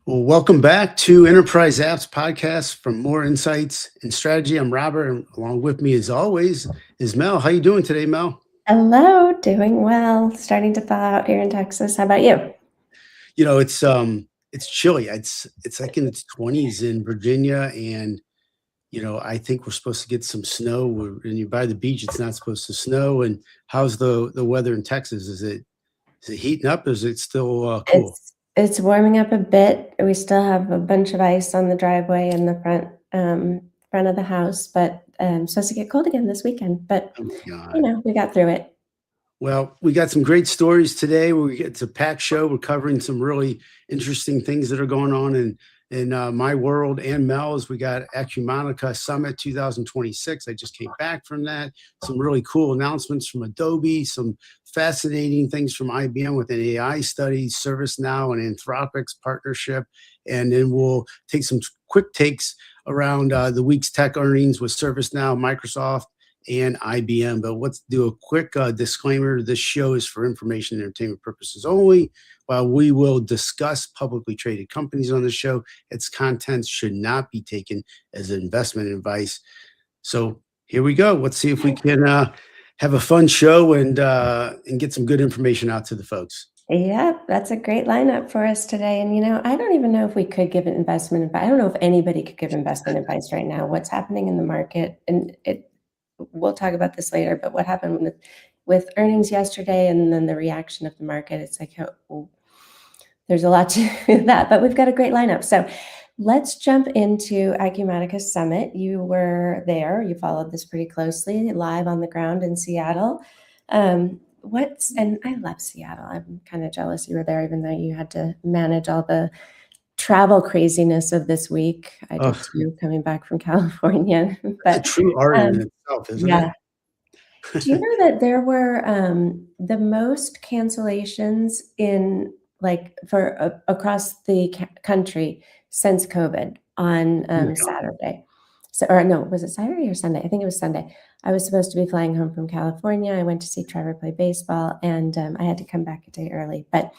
Well, welcome back to Enterprise Apps Podcast from More Insights and Strategy. I'm Robert, and along with me, as always, is Mel. How you doing today, Mel? Hello, doing well. Starting to thaw out here in Texas. How about you? It's chilly. It's like in its 20s in Virginia, and I think we're supposed to get some snow. When you're by the beach, it's not supposed to snow. And how's the weather in Texas? Is it heating up? Or is it still cool? It's warming up a bit. We still have a bunch of ice on the driveway in the front of the house, but supposed to get cold again this weekend. But Oh my God. we got through it. Well, we got some great stories today. It's a packed show. We're covering some really interesting things that are going on in my world and Mel's. We got Acumatica Summit 2026. I just came back from that. Some really cool announcements from Adobe. Some fascinating things from IBM with an AI study, ServiceNow and Anthropic's partnership, and then we'll take some quick takes around the week's tech earnings with ServiceNow, Microsoft, and IBM. But let's do a quick disclaimer. This show is for information and entertainment purposes only. While we will discuss publicly traded companies on the show, its contents should not be taken as investment advice. So here we go. Let's see if we can have a fun show and get some good information out to the folks. Yeah, that's a great lineup for us today. And I don't even know if we could give an investment advice. I don't know if anybody could give investment advice right now. What's happening in the market, and we'll talk about this later, but what happened with earnings yesterday and then the reaction of the market, it's like, there's a lot to that, but we've got a great lineup. So let's jump into Acumatica Summit. You were there, you followed this pretty closely, live on the ground in Seattle. And I love Seattle. I'm kind of jealous you were there, even though you had to manage all the travel craziness of this week. I did too, coming back from California. It's a true art in itself, isn't it? Do you know that there were the most cancellations across the country since COVID on Saturday? So, or no, was it Saturday or Sunday? I think it was Sunday. I was supposed to be flying home from California. I went to see Trevor play baseball, and I had to come back a day early. But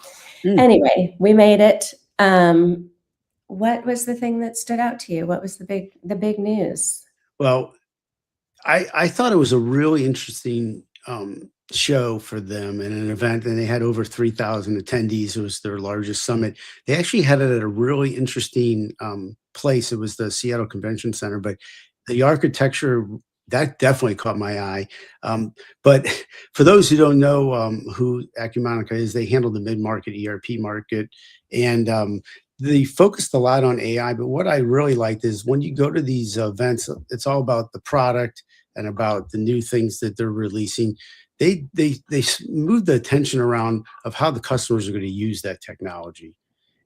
anyway, we made it. What was the thing that stood out to you? What was the big news? Well, I thought it was a really interesting show for them and an event, and they had over 3,000 attendees. It was their largest summit. They actually had it at a really interesting place. It was the Seattle Convention Center, but the architecture, that definitely caught my eye. But for those who don't know who Acumatica is, they handle the mid-market ERP market, and they focused a lot on AI. But what I really liked is when you go to these events, it's all about the product and about the new things that they're releasing. They move the attention around of how the customers are going to use that technology.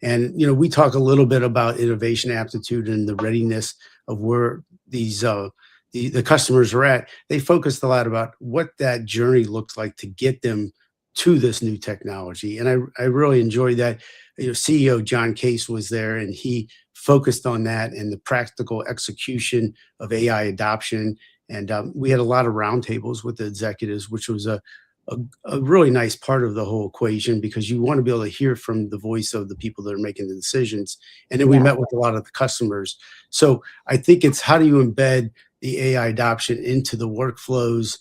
And we talk a little bit about innovation aptitude and the readiness of where these the customers are at. They focused a lot about what that journey looks like to get them to this new technology. And I really enjoyed that. CEO John Case was there, and he focused on that and the practical execution of AI adoption. And we had a lot of roundtables with the executives, which was a really nice part of the whole equation, because you want to be able to hear from the voice of the people that are making the decisions. And then we met with a lot of the customers. So I think it's how do you embed the AI adoption into the workflows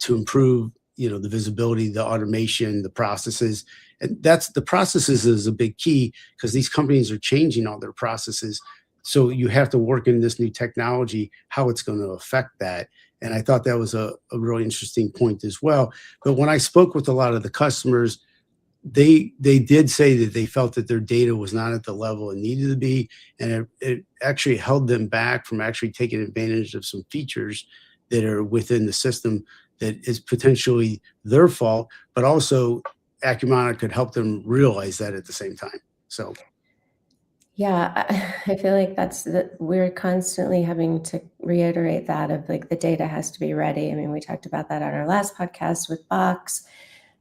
to improve the visibility, the automation, the processes. And the processes is a big key, because these companies are changing all their processes. So you have to work in this new technology, how it's going to affect that. And I thought that was a really interesting point as well. But when I spoke with a lot of the customers, they did say that they felt that their data was not at the level it needed to be. And it actually held them back from actually taking advantage of some features that are within the system that is potentially their fault, but also Acumatica could help them realize that at the same time. So. Yeah, I feel like we're constantly having to reiterate that of like the data has to be ready. I mean, we talked about that on our last podcast with Box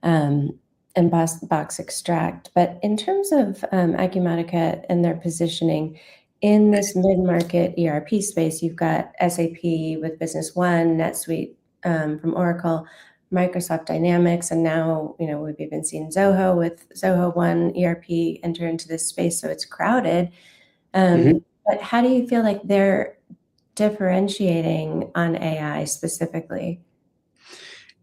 and Box Extract. But in terms of Acumatica and their positioning in this mid-market ERP space, you've got SAP with Business One, NetSuite from Oracle, Microsoft Dynamics, and now, we've even seen Zoho with Zoho One ERP enter into this space, so it's crowded. Mhm. But how do you feel like they're differentiating on AI specifically?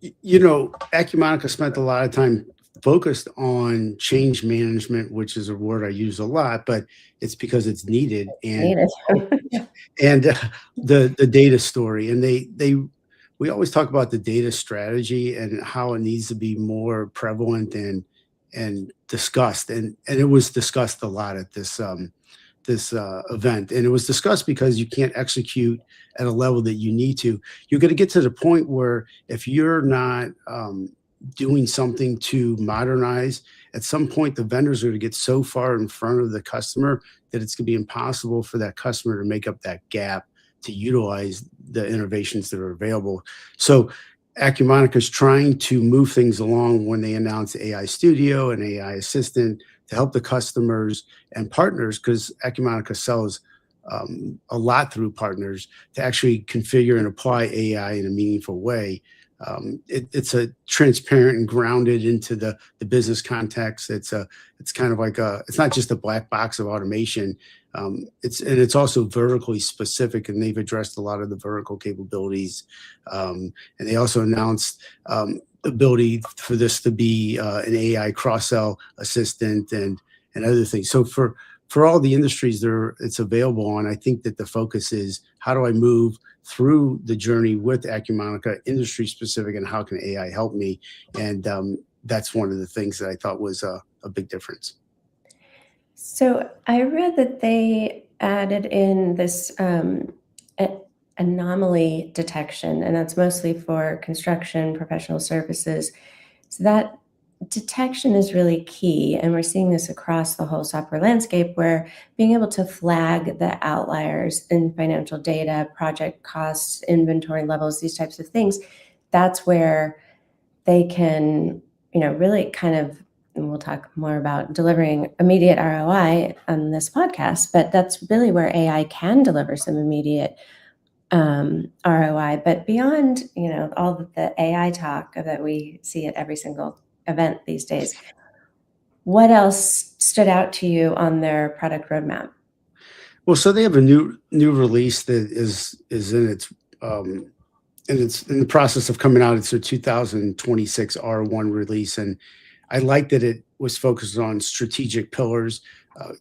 Acumatica spent a lot of time focused on change management, which is a word I use a lot, but it's because it's needed. And Needed. and the data story, and they we always talk about the data strategy and how it needs to be more prevalent and discussed, and it was discussed a lot at this event. And it was discussed because you can't execute at a level that you need to. You're going to get to the point where if you're not doing something to modernize, at some point the vendors are going to get so far in front of the customer that it's going to be impossible for that customer to make up that gap to utilize the innovations that are available. So Acumatica is trying to move things along when they announce AI Studio and AI Assistant to help the customers and partners, because Acumatica sells a lot through partners, to actually configure and apply AI in a meaningful way. It's a transparent and grounded into the business context. It's kind of like it's not just a black box of automation. It's also vertically specific, and they've addressed a lot of the vertical capabilities. And they also announced ability for this to be an AI cross-sell assistant and other things. So for all the industries there it's available on, I think that the focus is how do I move through the journey with Acumatica, industry specific, and how can AI help me? And that's one of the things that I thought was a big difference. So I read that they added in this anomaly detection, and that's mostly for construction, professional services. So that detection is really key, and we're seeing this across the whole software landscape, where being able to flag the outliers in financial data, project costs, inventory levels, these types of things, that's where they can, really kind of, and we'll talk more about delivering immediate ROI on this podcast, but that's really where AI can deliver some immediate ROI. But beyond, all of the AI talk that we see at every single event these days, what else stood out to you on their product roadmap? Well, so they have a new release that is in its and it's in the process of coming out. It's a 2026 R1 release, and I like that it was focused on strategic pillars.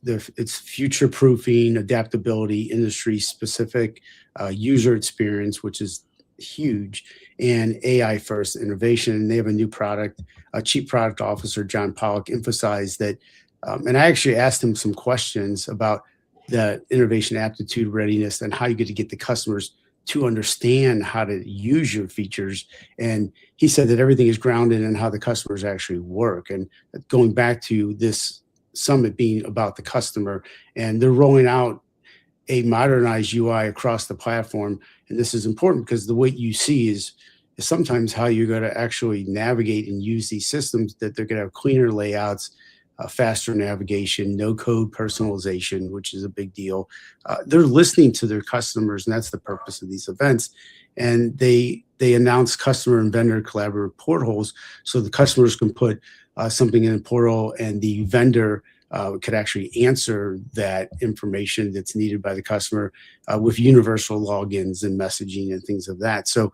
It's future proofing, adaptability, industry specific, user experience, which is huge, and AI first innovation. And they have a new product. Chief Product Officer John Pollock emphasized that, and I actually asked him some questions about the innovation aptitude readiness and how you get the customers to understand how to use your features. And he said that everything is grounded in how the customers actually work. And going back to this summit being about the customer, and they're rolling out a modernized UI across the platform. And this is important because the way you see is sometimes how you're going to actually navigate and use these systems, that they're going to have cleaner layouts, faster navigation, no code personalization, which is a big deal. They're listening to their customers, and that's the purpose of these events. And they announce customer and vendor collaborative portals, so the customers can put something in a portal, and the vendor could actually answer that information that's needed by the customer with universal logins and messaging and things of that. So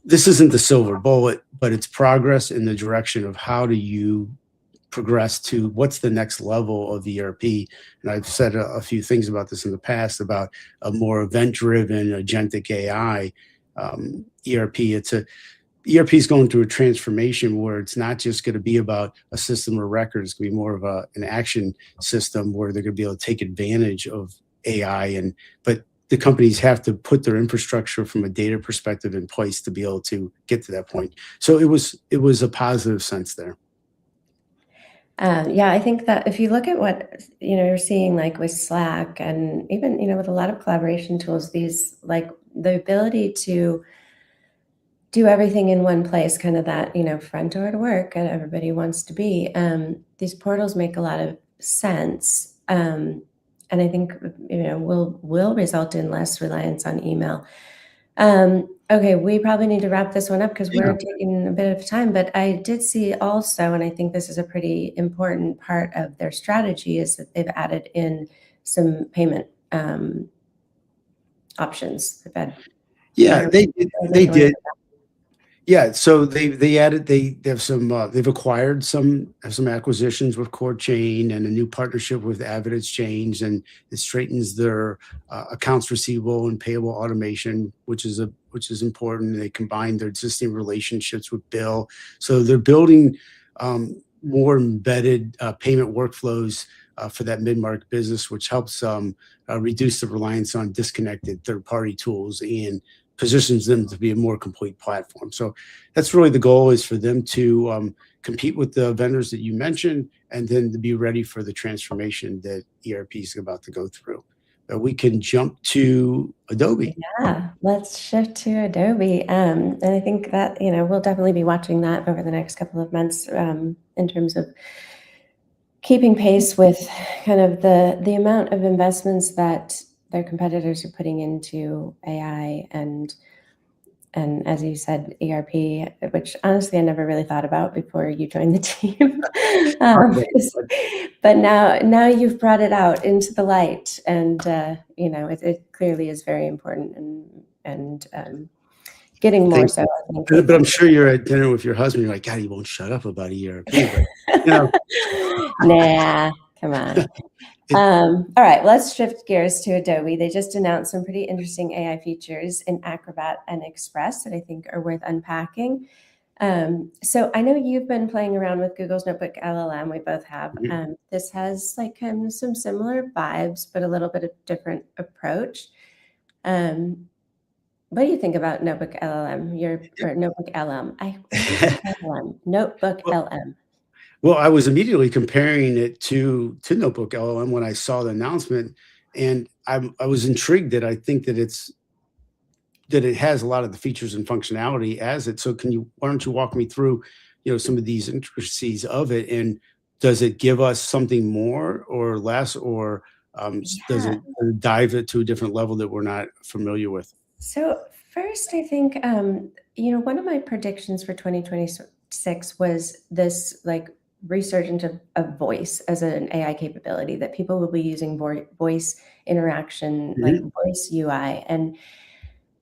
this isn't the silver bullet, but it's progress in the direction of how do you progress to what's the next level of ERP. And I've said a few things about this in the past about a more event-driven agentic AI ERP. ERP is going through a transformation where it's not just going to be about a system of record. It's going to be more of an action system where they're going to be able to take advantage of AI. But the companies have to put their infrastructure from a data perspective in place to be able to get to that point. So it was a positive sense there. Yeah, I think that if you look at what, you're seeing, like with Slack, and even, with a lot of collaboration tools, these, like, the ability to do everything in one place, kind of that, front door to work and everybody wants to be. These portals make a lot of sense. And I think, will result in less reliance on email. Okay, we probably need to wrap this one up because Yeah. we're taking a bit of time, but I did see also, and I think this is a pretty important part of their strategy, is that they've added in some payment options. They've had, Yeah, they're, they're they making waves. did. Yeah, so they added they have some they've acquired some acquisitions with Core Chain and a new partnership with Avid Exchange, and it straightens their accounts receivable and payable automation, which is important. They combine their existing relationships with Bill, so they're building more embedded payment workflows for that mid-market business, which helps reduce the reliance on disconnected third-party tools and positions them to be a more complete platform. So that's really the goal, is for them to compete with the vendors that you mentioned, and then to be ready for the transformation that ERP is about to go through. We can jump to Adobe. Yeah, let's shift to Adobe. And I think that, we'll definitely be watching that over the next couple of months, in terms of keeping pace with kind of the amount of investments that their competitors are putting into AI and as you said, ERP, which honestly I never really thought about before you joined the team. But now you've brought it out into the light, and it clearly is very important, and getting more Thank so, you. I think, But with I'm sure you're at dinner with your husband. You're like, God, he won't shut up about ERP. But you know, nah, come on. it, All right, let's shift gears to Adobe. They just announced some pretty interesting AI features in Acrobat and Express that I think are worth unpacking. So I know you've been playing around with Google's Notebook LLM. We both have. Mhm. This has like kind of some similar vibes, but a little bit of different approach. Um, what do you think about Notebook LLM? Or Notebook LM? Why do I say LM? Notebook well, LM. well, I was immediately comparing it to Notebook LLM when I saw the announcement, and I was intrigued that I think that it has a lot of the features and functionality as it. So why don't you walk me through, some of these intricacies of it, and does it give us something more or less, or does Yeah. it dive it to a different level that we're not familiar with? So first, I think one of my predictions for 2026 was this like resurgence of voice as an AI capability, that people will be using voice interaction, like Mhm. voice UI. And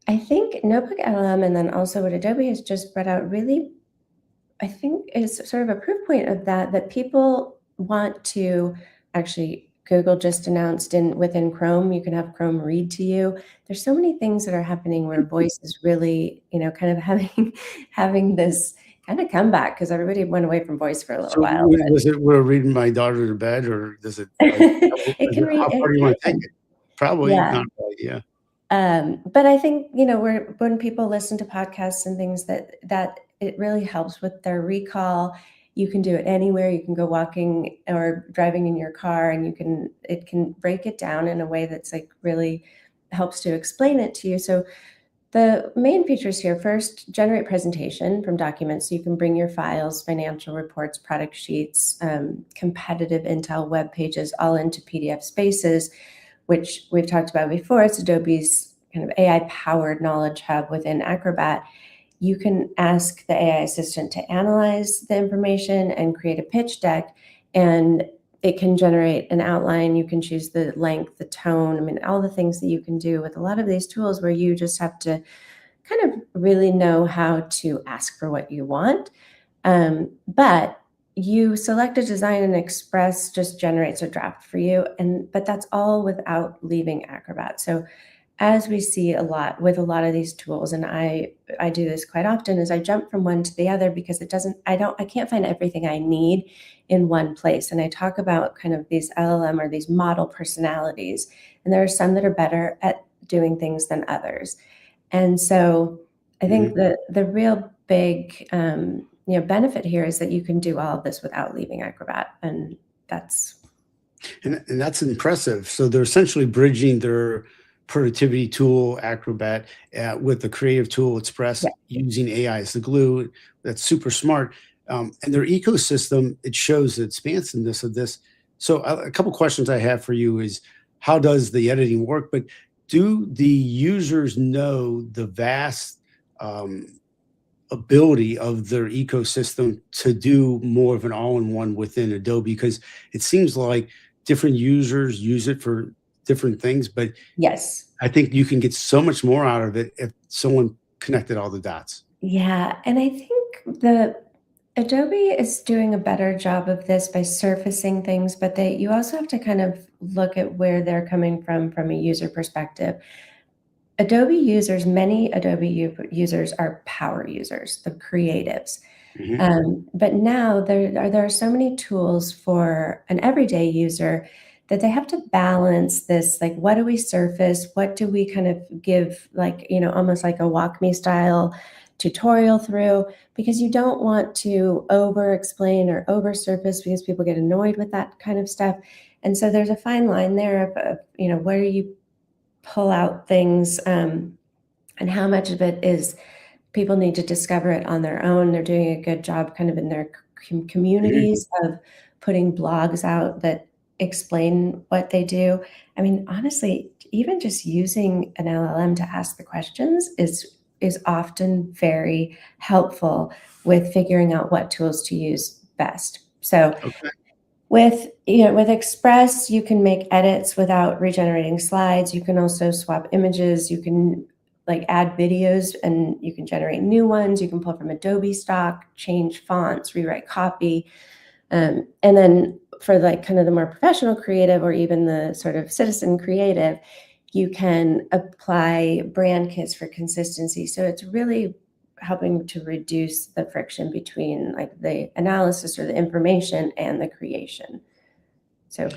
I think Notebook LM, and then also what Adobe has just brought out, really, I think, is sort of a proof point of that people want to actually. Google just announced within Chrome, you can have Chrome read to you. There's so many things that are happening where voice is really, kind of having this kind of comeback, because everybody went away from voice for a little So while. was it we're reading my daughter to bed, or does it But like it can read. how far It do you want to take can. it? Probably Yeah. not right. Yeah. But I think, when people listen to podcasts and things, that it really helps with their recall. You can do it anywhere. You can go walking or driving in your car, and it can break it down in a way that's like really helps to explain it to you. So the main features here: first, generate presentation from documents. So you can bring your files, financial reports, product sheets, competitive intel, web pages, all into PDF spaces, which we've talked about before. It's Adobe's kind of AI-powered knowledge hub within Acrobat. You can ask the AI assistant to analyze the information and create a pitch deck, and it can generate an outline. You can choose the length, the tone. I mean, all the things that you can do with a lot of these tools, where you just have to kind of really know how to ask for what you want. But you select a design, and Express just generates a draft for you. But that's all without leaving Acrobat. So as we see a lot with a lot of these tools, and I do this quite often, is I jump from one to the other because I can't find everything I need in one place. And I talk about kind of these LLM, or these model personalities, and there are some that are better at doing things than others. And so I think Mhm. the real big benefit here is that you can do all of this without leaving Acrobat, and that's And that's impressive. So they're essentially bridging their productivity tool, Acrobat, with the creative tool, yeah. Express, using AI as the glue. That's super smart. And their ecosystem, it shows the expansiveness of this. So a couple questions I have for you is, how does the editing work? But do the users know the vast ability of their ecosystem to do more of an all-in-one within Adobe? Because it seems like different users use it for different things, but Yes. I think you can get so much more out of it if someone connected all the dots. Yeah, and I think the Adobe is doing a better job of this by surfacing things, but you also have to kind of look at where they're coming from a user perspective. Adobe users, many Adobe users are power users, the creatives. Mhm. But now there are so many tools for an everyday user that they have to balance this, like, what do we surface? What do we kind of give, like, almost like a walk me style tutorial through? Because you don't want to over explain or over surface because people get annoyed with that kind of stuff. And so there's a fine line there of where you pull out things, and how much of it is people need to discover it on their own. They're doing a good job kind of in their Mhm. communities of putting blogs out that explain what they do. I mean, honestly, even just using an LLM to ask the questions is often very helpful with figuring out what tools to use best. So Okay. with Express, you can make edits without regenerating slides. You can also swap images. You can like add videos and you can generate new ones. You can pull from Adobe stock, change fonts, rewrite copy. And then for like kind of the more professional creative or even the sort of citizen creative, you can apply brand kits for consistency. So it's really helping to reduce the friction between like the analysis or the information and the creation. So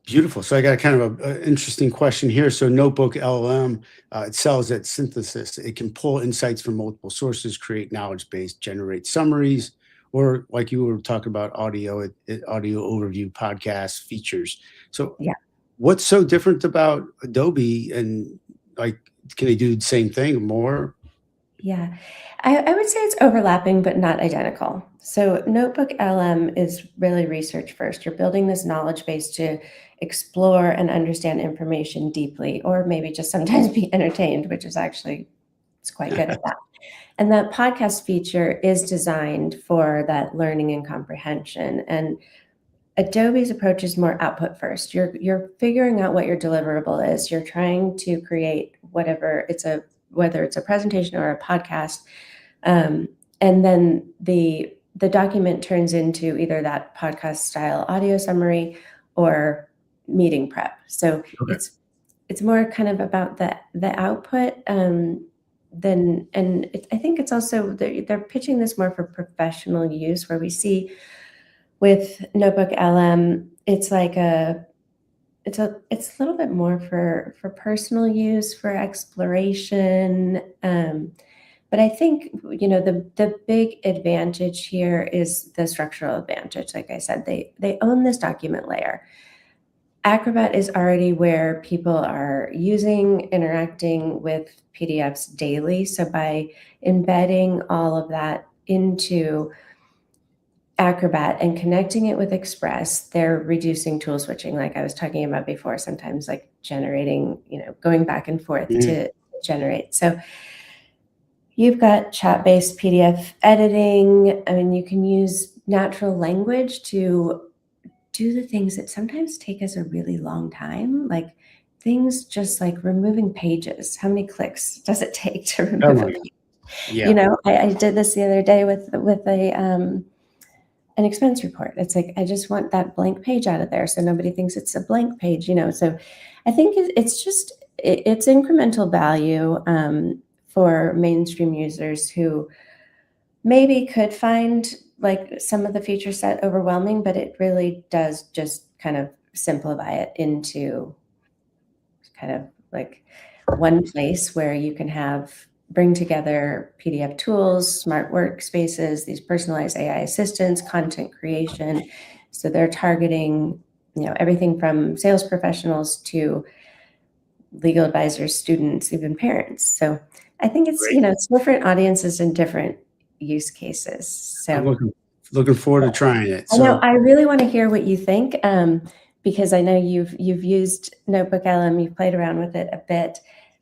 Beautiful. So I got kind of a interesting question here. So Notebook LLM excels at synthesis. It can pull insights from multiple sources, create knowledge base, generate summaries, or like you were talking about audio overview, podcasts, features. So yeah, what's so different about Adobe, and like, can they do the same thing or more? yeah. I would say it's overlapping, but not identical. So Notebook LM is really research first. You're building this knowledge base to explore and understand information deeply, or maybe just sometimes be entertained, which is actually it's quite good at that. And that podcast feature is designed for that learning and comprehension. And Adobe's approach is more output first. You're figuring out what your deliverable is. You're trying to create whether it's a presentation or a podcast, and then the document turns into either that podcast style audio summary or meeting prep. So Okay. it's more kind of about the output, than and I think it's also they're pitching this more for professional use, where we see with Notebook LM, it's a little bit more for personal use, for exploration. But I think the big advantage here is the structural advantage. Like I said, they own this document layer. Acrobat is already where people are interacting with PDFs daily. So by embedding all of that into Acrobat and connecting it with Express, they're reducing tool switching, like I was talking about before, sometimes like generating, going back and forth Mhm. to generate. So you've got chat-based PDF editing. I mean, you can use natural language to do the things that sometimes take us a really long time, like things just like removing pages. How many clicks does it take to Oh remove a my God. page? Yeah. I did this the other day with an expense report. It's like, I just want that blank page out of there so nobody thinks it's a blank page. So I think it's incremental value, for mainstream users who maybe could find like some of the feature set overwhelming, but it really does just kind of simplify it into kind of like one place where you can bring together PDF tools, smart workspaces, these personalized AI assistants, content creation. So they're targeting, everything from sales professionals to legal advisors, students, even parents. So I think Great. it's different audiences and different use cases. I'm So looking forward to trying it. I know So I really want to hear what you think, because I know you've used NotebookLM, you've played around with it a bit.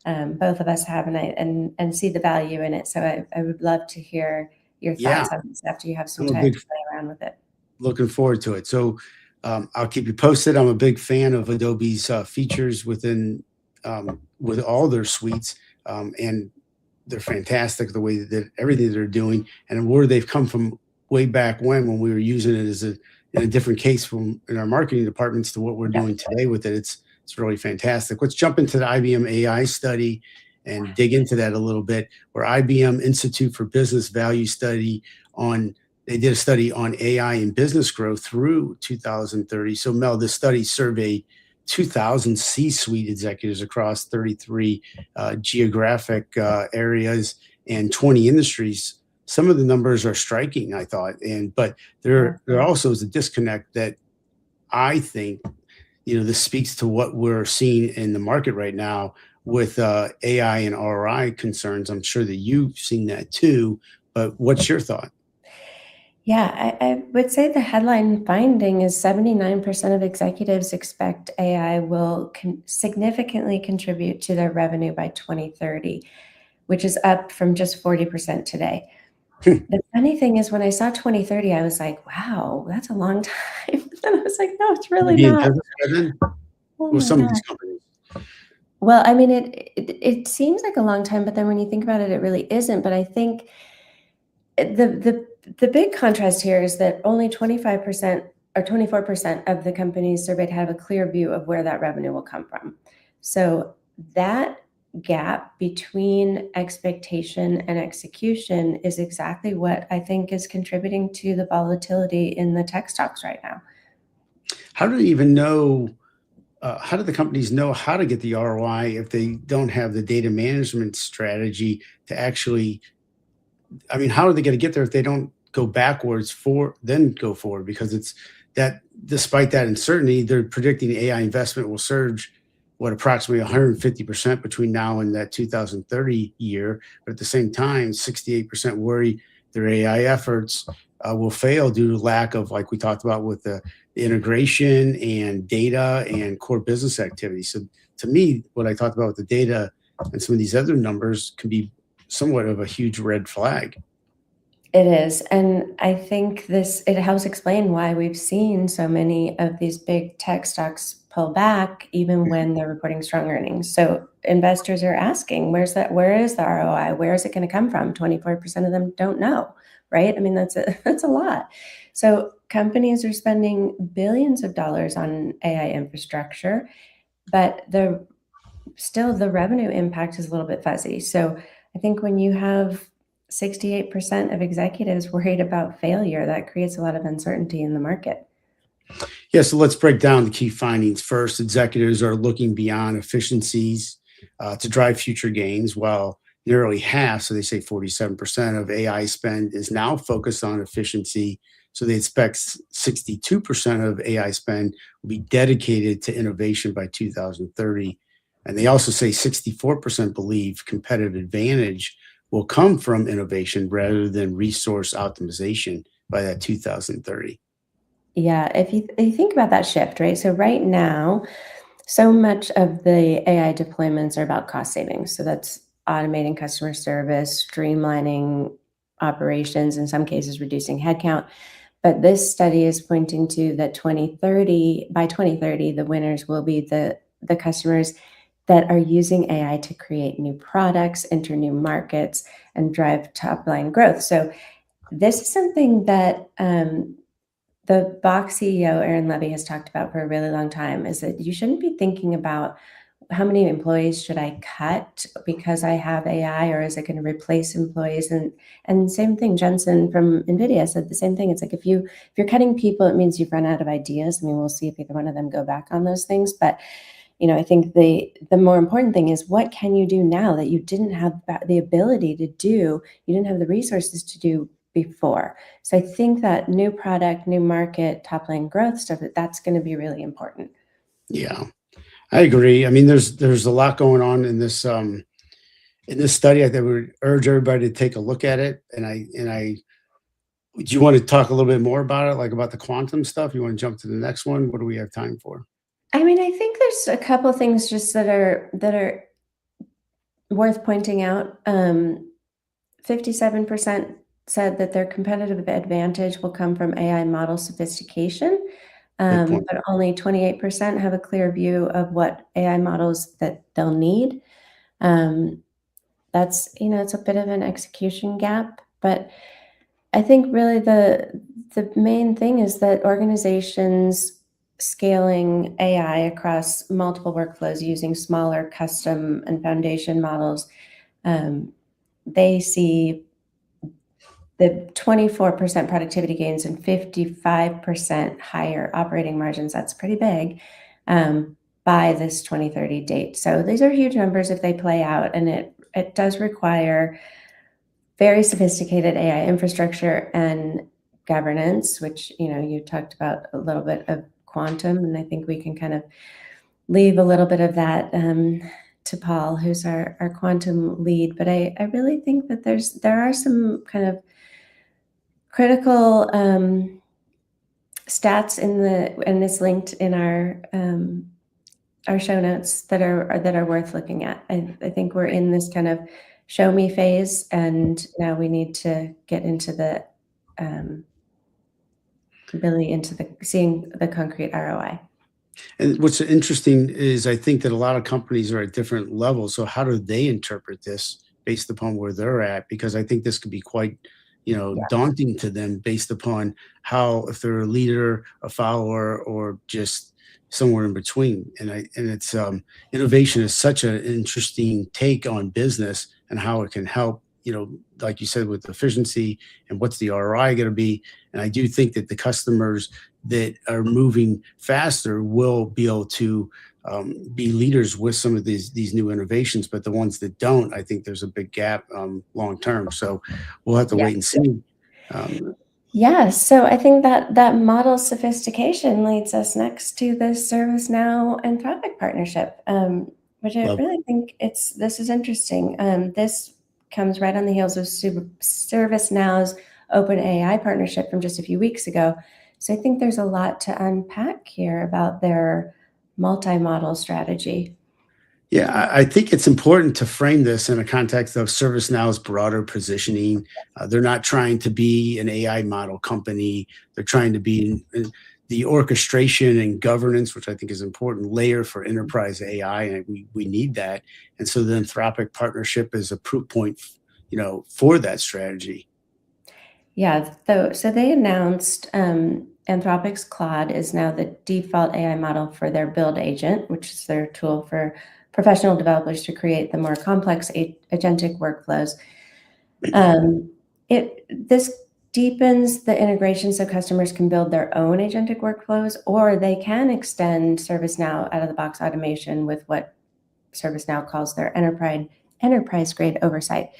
Both of us have, and see the value in it. So I would love to hear your Yeah, thoughts on this after you have some I'm a time big to play around with it. looking forward to it. So I'll keep you posted. I'm a big fan of Adobe's features within with all their suites, and they're fantastic the way that everything they're doing and where they've come from way back when we were using it as a in a different case from in our marketing departments to what we're Yep. doing today with it. It's really fantastic. Let's jump into the IBM AI study and dig into that a little bit. Where IBM Institute for Business Value study on they did a study on AI and business growth through 2030. So Mel, this study surveyed 2,000 C-suite executives across 33 geographic areas and 20 industries. Some of the numbers are striking, I thought, but there also is a disconnect that I think this speaks to what we're seeing in the market right now with AI and ROI concerns. I'm sure that you've seen that too, but what's your thought? Yeah, I would say the headline finding is 79% of executives expect AI will significantly contribute to their revenue by 2030, which is up from just 40% today. The funny thing is when I saw 2030, I was like, wow, that's a long time. And I was like, no, it's Will we really be in not. business by then? Oh Or my some of God. these companies? Well, I mean, it seems like a long time, but then when you think about it, it really isn't. But I think the big contrast here is that only 25% or 24% of the companies surveyed have a clear view of where that revenue will come from. So that gap between expectation and execution is exactly what I think is contributing to the volatility in the tech stocks right now. How do they even know? How do the companies know how to get the ROI if they don't have the data management strategy to actually I mean, how are they going to get there if they don't go backwards for then go forward? Because it's that despite that uncertainty, they're predicting AI investment will surge what approximately 150% between now and that 2030 year. But at the same time, 68% worry their AI efforts will fail due to lack of, like we talked about, with the integration and data and core business activity. So to me, what I talked about with the data and some of these other numbers can be somewhat of a huge red flag. It is, and I think it helps explain why we've seen so many of these big tech stocks pull back even when they're reporting strong earnings. So investors are asking, where is the ROI? Where is it gonna come from? 24% of them don't know, right? I mean, that's a that's a lot. So companies are spending billions of dollars on AI infrastructure, but the revenue impact is a little bit fuzzy. So I think when you have 68% of executives worried about failure, that creates a lot of uncertainty in the market. Yeah, so let's break down the key findings. First, executives are looking beyond efficiencies to drive future gains, while nearly half, so they say 47% of AI spend is now focused on efficiency. So they expect 62% of AI spend will be dedicated to innovation by 2030. And they also say 64% believe competitive advantage will come from innovation rather than resource optimization by that 2030. Yeah, if you think about that shift, right? So right now, so much of the AI deployments are about cost savings. So that's automating customer service, streamlining operations, in some cases reducing headcount. But this study is pointing to that 2030, by 2030, the winners will be the customers that are using AI to create new products, enter new markets, and drive top line growth. So this is something that the Box CEO, Aaron Levy, has talked about for a really long time, is that you shouldn't be thinking about how many employees should I cut because I have AI, or is it going to replace employees? And same thing, Jensen from NVIDIA said the same thing. It's like if you're cutting people, it means you've run out of ideas. I mean, we'll see if either one of them go back on those things. But I think the more important thing is what can you do now that you didn't have the ability to do, you didn't have the resources to do before. So I think that new product, new market, top line growth stuff, that's going to be really important. Yeah, I agree. I mean, there's a lot going on in this study. I think we would urge everybody to take a look at it. And I do you want to talk a little bit more about it, like about the quantum stuff? You want to jump to the next one? What do we have time for? I mean, I think there's a couple things just that are worth pointing out. 57% said that their competitive advantage will come from AI model sophistication, Good point. but only 28% have a clear view of what AI models that they'll need. Um, that's, it's a bit of an execution gap, but I think really the main thing is that organizations scaling AI across multiple workflows using smaller custom and foundation models, um, they see the 24% productivity gains and 55% higher operating margins. That's pretty big, by this 2030 date. So these are huge numbers if they play out, and it does require very sophisticated AI infrastructure and governance, which, you talked about a little bit of quantum, and I think we can kind of leave a little bit of that, to Paul, who's our quantum lead. But I really think that there are some kind of critical, stats and it's linked in our show notes that are worth looking at. I think we're in this kind of show me phase, and now we need to get into the really into the seeing the concrete ROI. And what's interesting is I think that a lot of companies are at different levels. So how do they interpret this based upon where they're at? Because I think this could be quite, Yeah. daunting to them based upon how if they're a leader, a follower, or just somewhere in between. And it's innovation is such an interesting take on business and how it can help. Like you said, with efficiency and what's the ROI going to be. And I do think that the customers that are moving faster will be able to be leaders with some of these new innovations. But the ones that don't, I think there's a big gap long term. So we'll have to Yeah. wait and see. Um, Yeah, so I think that model sophistication leads us next to the ServiceNow Anthropic partnership, which I love. really think this is interesting. This comes right on the heels of ServiceNow's OpenAI partnership from just a few weeks ago. So I think there's a lot to unpack here about their multi-model strategy. Yeah, I think it's important to frame this in a context of ServiceNow's broader positioning. They're not trying to be an AI model company. They're trying to be the orchestration and governance, which I think is an important layer for enterprise AI, and we need that. And so the Anthropic partnership is a proof point, for that strategy. Yeah, so they announced Anthropic's Claude is now the default AI model for their build agent, which is their tool for professional developers to create the more complex agentic workflows. This deepens the integration so customers can build their own agentic workflows, or they can extend ServiceNow out of the box automation with what ServiceNow calls their enterprise grade oversight.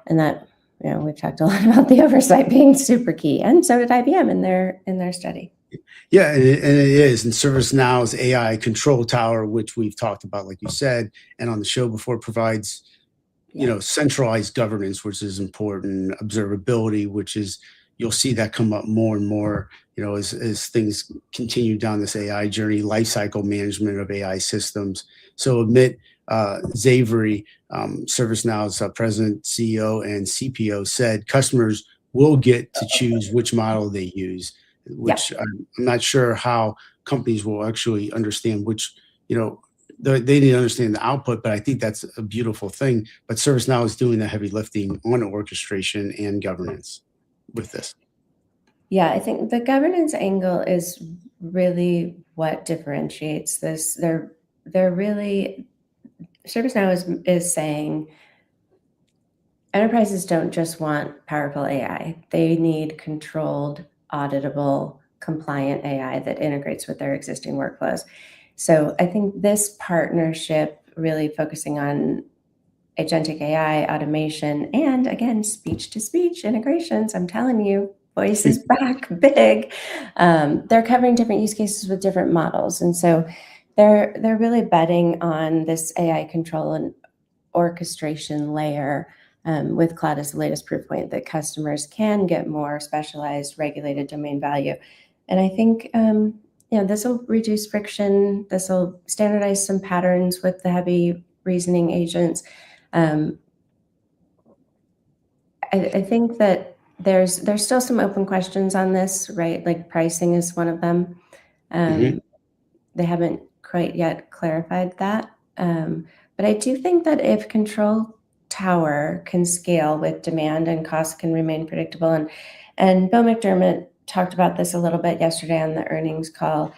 And that, we've talked a lot about the oversight being super key, and so did IBM in their study. Yeah, and it is. And ServiceNow's AI control tower, which we've talked about, like you said, and on the show before, provides Yeah, centralized governance, which is important, observability, which is you'll see that come up more and more, as things continue down this AI journey, lifecycle management of AI systems. So Amit Zavery, ServiceNow's president, CEO, and CPO said customers will get to choose which model they use, yeah. which I'm not sure how companies will actually understand which, they need to understand the output, but I think that's a beautiful thing. But ServiceNow is doing the heavy lifting on orchestration and governance with this. Yeah, I think the governance angle is really what differentiates this. They're really ServiceNow is saying enterprises don't just want powerful AI. They need controlled, auditable, compliant AI that integrates with their existing workflows. So I think this partnership really focusing on agentic AI, automation, and again, speech to speech integrations. I'm telling you, voice is back big. They're covering different use cases with different models. And so they're really betting on this AI control and orchestration layer, with Claude as the latest proof point that customers can get more specialized regulated domain value. And I think this will reduce friction. This will standardize some patterns with the heavy reasoning agents. I think that there's still some open questions on this, right? Like pricing is one of them. Hmm. They haven't quite yet clarified that. But I do think that if control tower can scale with demand and costs can remain predictable, and Bill McDermott talked about this a little bit yesterday on the earnings call,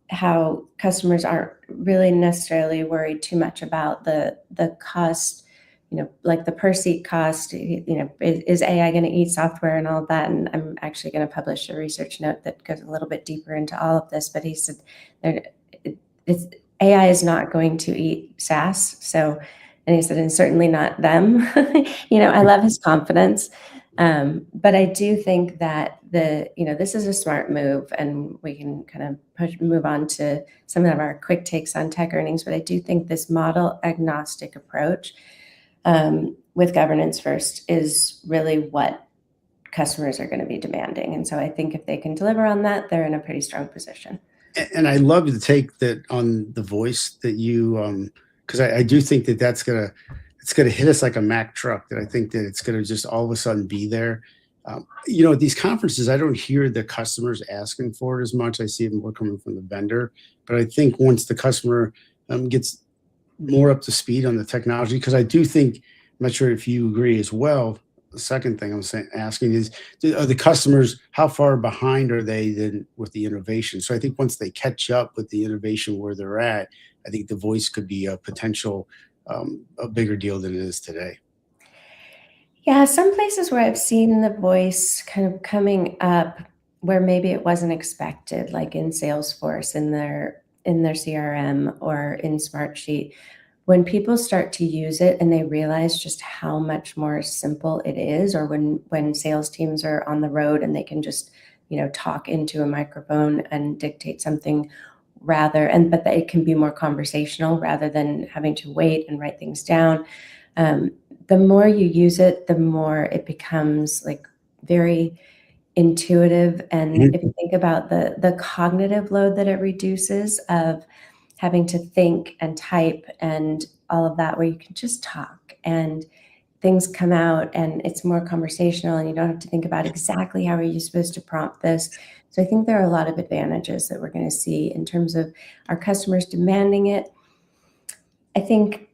how customers aren't really necessarily worried too much about the cost, like the per seat cost, is AI going to eat software and all of that? And I'm actually going to publish a research note that goes a little bit deeper into all of this. But he said it's AI is not going to eat SaaS. So, and he said, and certainly not them. I love his confidence. But I do think that this is a smart move, and we can kind of move on to some of our quick takes on tech earnings. But I do think this model agnostic approach with governance first is really what customers are going to be demanding. And so I think if they can deliver on that, they're in a pretty strong position. And I love the take that on the voice that you, because I do think that it's gonna hit us like a Mack truck. That I think that it's gonna just all of a sudden be there. At these conferences, I don't hear the customers asking for it as much. I see it more coming from the vendor. But I think once the customer gets more up to speed on the technology, because I do think, I'm not sure if you agree as well. The second thing asking is, are the customers, how far behind are they then with the innovation? So I think once they catch up with the innovation where they're at, I think the voice could be a potential, a bigger deal than it is today. Yeah, some places where I've seen the voice kind of coming up where maybe it wasn't expected, like in Salesforce, in their CRM or in Smartsheet, when people start to use it and they realize just how much more simple it is, or when sales teams are on the road and they can just, talk into a microphone and dictate something but that it can be more conversational rather than having to wait and write things down. Um, the more you use it, the more it becomes like very intuitive. And Mhm. if you think about the cognitive load that it reduces of having to think and type and all of that, where you can just talk and things come out and it's more conversational and you don't have to think about exactly how are you supposed to prompt this. So I think there are a lot of advantages that we're going to see in terms of our customers demanding it. I think,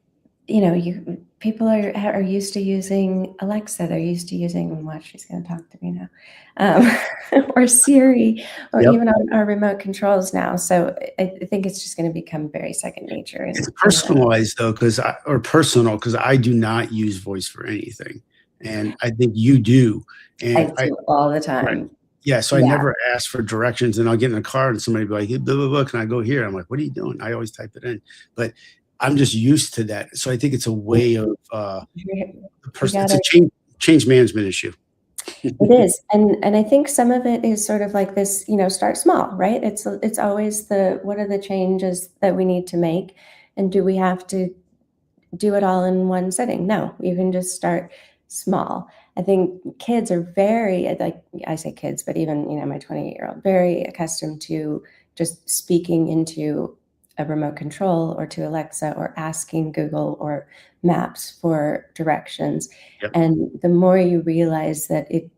people are used to using Alexa. They're used to using, watch, she's going to talk to me now, or Siri, or Yep. even on our remote controls now. So I think it's just going to become very second nature. It's And personalized though, or personal, because I do not use voice for anything, and I think you do. I And do all the right. time. Yeah, so I Yeah. never ask for directions, and I'll get in a car and somebody be like, "Hey, blah, blah, blah, can I go here?" I'm like, "What are you doing?" I always type it in, but I'm just used to that. So I think it's a way of, We it's a gotta change management issue. It is, and I think some of it is sort of like this, start small, right? It's always what are the changes that we need to make, and do we have to do it all in one sitting? No, you can just start small. I think kids are very, like, I say kids, but even, my 28-year-old, very accustomed to just speaking into a remote control or to Alexa or asking Google or Maps for directions. Yep. And the more you realize that it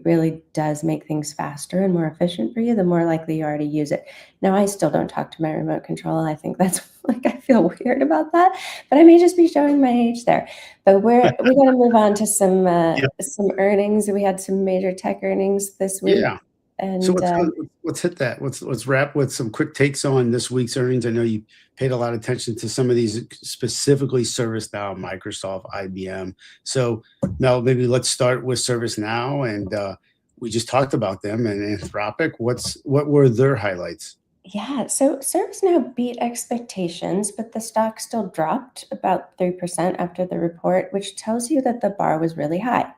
really does make things faster and more efficient for you, the more likely you are to use it. Now, I still don't talk to my remote control. I think that's like, I feel weird about that, but I may just be showing my age there. But we got to move on to Yep. some earnings. We had some major tech earnings this Yeah. week, So and let's hit that. Let's wrap with some quick takes on this week's earnings. I know you paid a lot of attention to some of these, specifically ServiceNow, Microsoft, IBM. So Mel, maybe let's start with ServiceNow, and we just talked about them and Anthropic. What were their highlights? yeah, so ServiceNow beat expectations, but the stock still dropped about 3% after the report, which tells you that the bar was really high.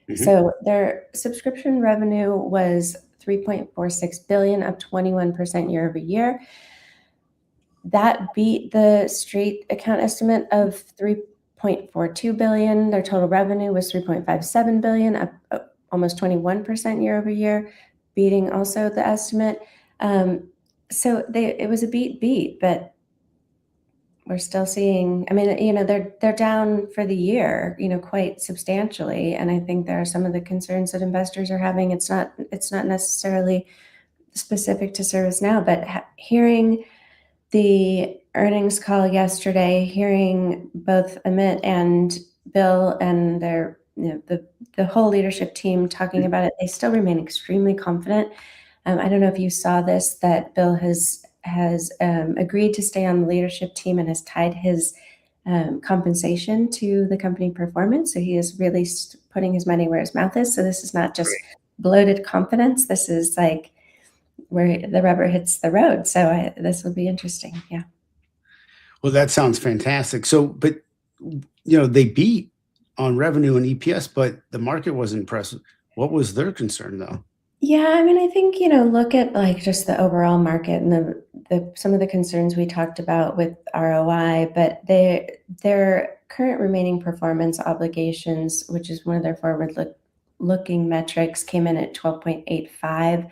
Mhm. So their subscription revenue was 3.46 billion, up 21% year over year. That beat the street account estimate of 3.42 billion. Their total revenue was 3.57 billion, up almost 21% year over year, beating also the estimate. So it was a beat, but we're still seeing, I mean, they're down for the year, quite substantially. And I think there are some of the concerns that investors are having. It's not necessarily specific to ServiceNow, but hearing the earnings call yesterday, hearing both Amit and Bill and their, the whole leadership team talking about it, they still remain extremely confident. I don't know if you saw this, that Bill has agreed to stay on the leadership team and has tied his compensation to the company performance. So he is really putting his money where his mouth is. So this is not just bloated confidence. This is like where the rubber hits the road. So this will be interesting. Yeah. Well, that sounds fantastic. So, but they beat on revenue and EPS, but the market wasn't impressed. What was their concern, though? Yeah, I mean, I think, look at like just the overall market and the some of the concerns we talked about with ROI, but their current remaining performance obligations, which is one of their forward-looking metrics, came in at 12.85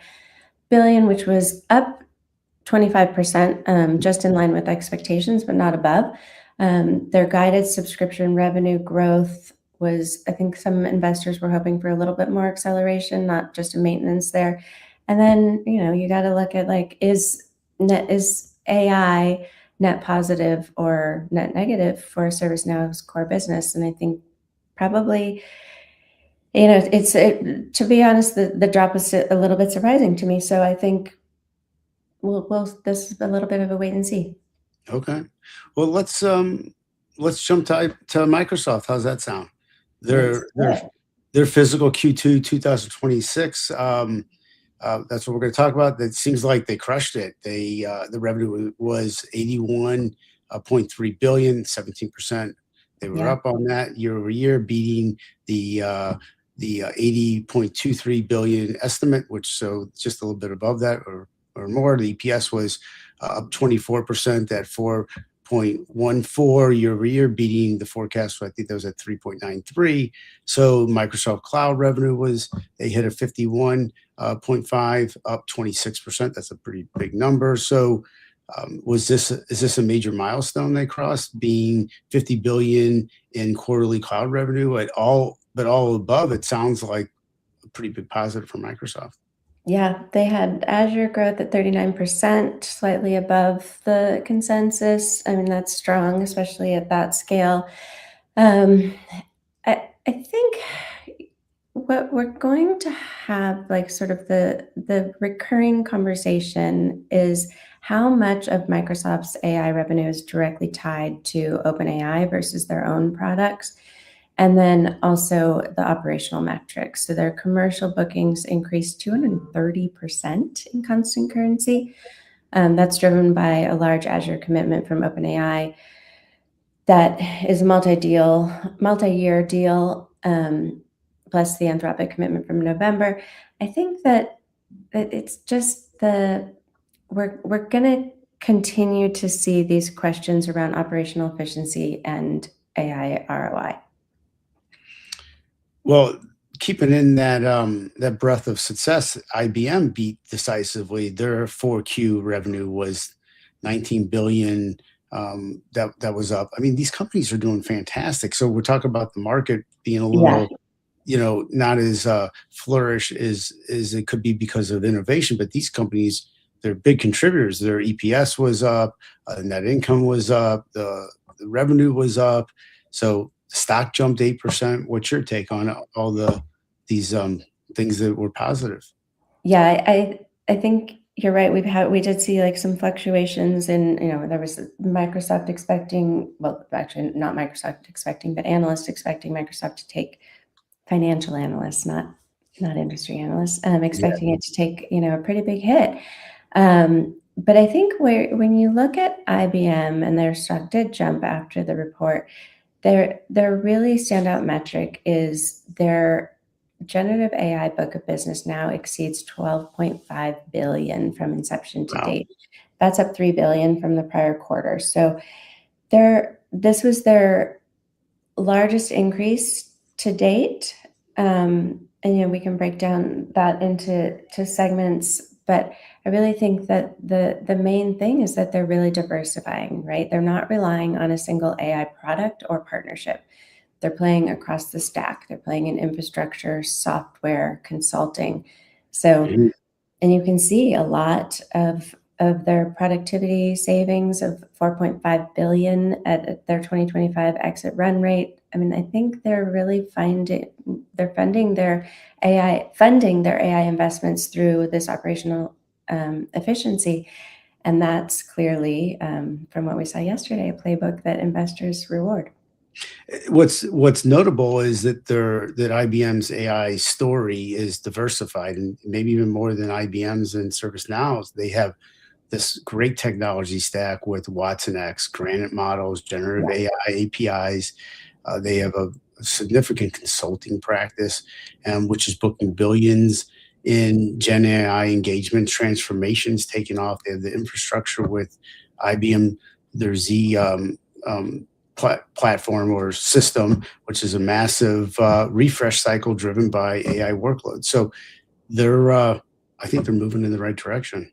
billion, which was up 25%, just in line with expectations, but not above. Their guided subscription revenue growth was, I think some investors were hoping for a little bit more acceleration, not just a maintenance there. And then, you got to look at like, is AI net positive or net negative for ServiceNow's core business? And I think probably, to be honest, the drop was a little bit surprising to me. So I think this is a little bit of a wait and see. Okay. Well, let's jump to Microsoft. How's that sound? Let's Their do their it. their fiscal Q2 2026. That's what we're going to talk about. It seems like they crushed it. The revenue was 81.3 billion, 17%. They were Yeah. up on that year over year, beating the 80.23 billion estimate, which so just a little bit above that or more. The EPS was up 24% at 4.14 year over year, beating the forecast. So I think that was at 3.93. So Microsoft Cloud revenue they hit a 51.5, up 26%. That's a pretty big number. So is this a major milestone they crossed, being 50 billion in quarterly cloud revenue but all above? It sounds like a pretty big positive for Microsoft. Yeah, they had Azure growth at 39%, slightly above the consensus. I mean, that's strong, especially at that scale. Um, I think what we're going to have, like sort of the recurring conversation, is how much of Microsoft's AI revenue is directly tied to OpenAI versus their own products. And then also the operational metrics. So their commercial bookings increased 230% in constant currency. That's driven by a large Azure commitment from OpenAI that is a multi-year deal, plus the Anthropic commitment from November. I think that it's just we're going to continue to see these questions around operational efficiency and AI ROI. Well, keeping in that breadth of success, IBM beat decisively. Their 4Q revenue was 19 billion. That was up. I mean, these companies are doing fantastic. So we're talking about the market being a Yeah. little, not as flourish as it could be because of innovation. But these companies, they're big contributors. Their EPS was up, net income was up, the revenue was up. So stock jumped 8%. What's your take on all these things that were positive? Yeah, I think you're right. We did see like some fluctuations in, there was Microsoft expecting, well, actually not Microsoft expecting, but analysts expecting Microsoft to take, financial analysts, not industry analysts, Yeah. expecting it to take, a pretty big hit. But I think when you look at IBM, and their stock did jump after the report, their really standout metric is their generative AI book of business now exceeds 12.5 billion from inception to Wow. date. That's up 3 billion from the prior quarter. So this was their largest increase to date. And we can break down that into segments, but I really think that the main thing is that they're really diversifying, right? They're not relying on a single AI product or partnership. They're playing across the stack. They're playing in infrastructure, software, consulting. So, Mhm. and you can see a lot of their productivity savings of 4.5 billion at their 2025 exit run rate. I mean, I think they're really funding their AI investments through this operational efficiency. And that's clearly, from what we saw yesterday, a playbook that investors reward. What's notable is that IBM's AI story is diversified, and maybe even more than IBM's and ServiceNow's. They have this great technology stack with watsonx, Granite models, generative Yeah. AI APIs. They have a significant consulting practice, which is booking billions in Gen AI engagement transformations taking off. They have the infrastructure with IBM, their Z platform or system, which is a massive refresh cycle driven by AI workloads. So I think they're moving in the right direction.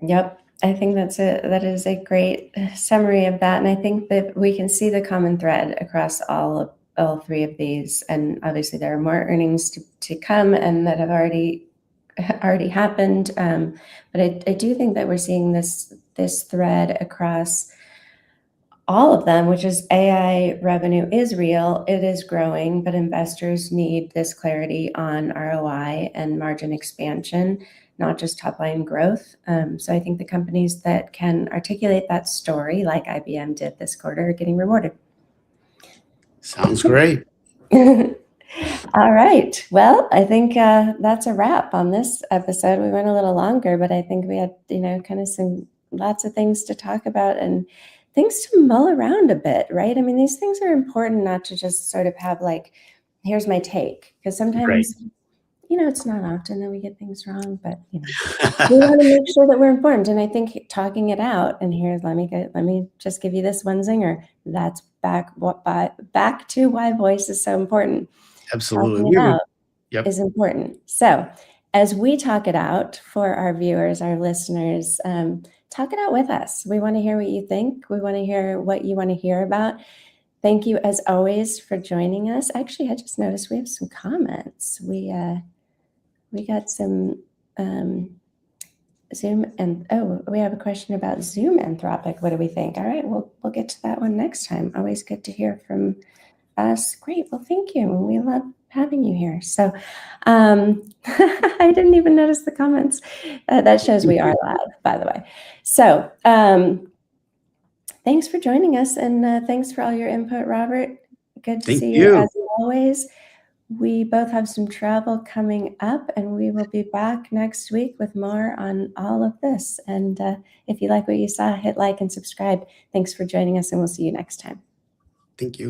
Yep. I think that is a great summary of that. And I think that we can see the common thread across all three of these. And obviously there are more earnings to come and that have already happened. But I do think that we're seeing this thread across all of them, which is AI revenue is real, it is growing, but investors need this clarity on ROI and margin expansion, not just top line growth. So I think the companies that can articulate that story, like IBM did this quarter, are getting rewarded. Sounds great. All right. Well, I think that's a wrap on this episode. We went a little longer, but I think we had, kind of lots of things to talk about and things to mull around a bit, right? I mean, these things are important not to just sort of have like, here's my take, because Right. sometimes, it's not often that we get things wrong, but we want to make sure that we're informed. And I think talking it out, and here, let me just give you this one zinger. That's back to why voice is so important. Absolutely. Talking it out Yep. is important. So as we talk it out for our viewers, our listeners, talk it out with us. We want to hear what you think. We want to hear what you want to hear about. Thank you, as always, for joining us. Actually, I just noticed we have some comments. We got some Zoom, and we have a question about Zoom Anthropic. What do we think? All right, we'll get to that one next time. Always good to hear from us. Great. Well, thank you. We love having you here. So I didn't even notice the comments. That shows we are live, by the way. So thanks for joining us, and thanks for all your input, Robert. Good to Thank see you you. as always. We both have some travel coming up, and we will be back next week with more on all of this. And if you like what you saw, hit like and subscribe. Thanks for joining us, and we'll see you next time. Thank you.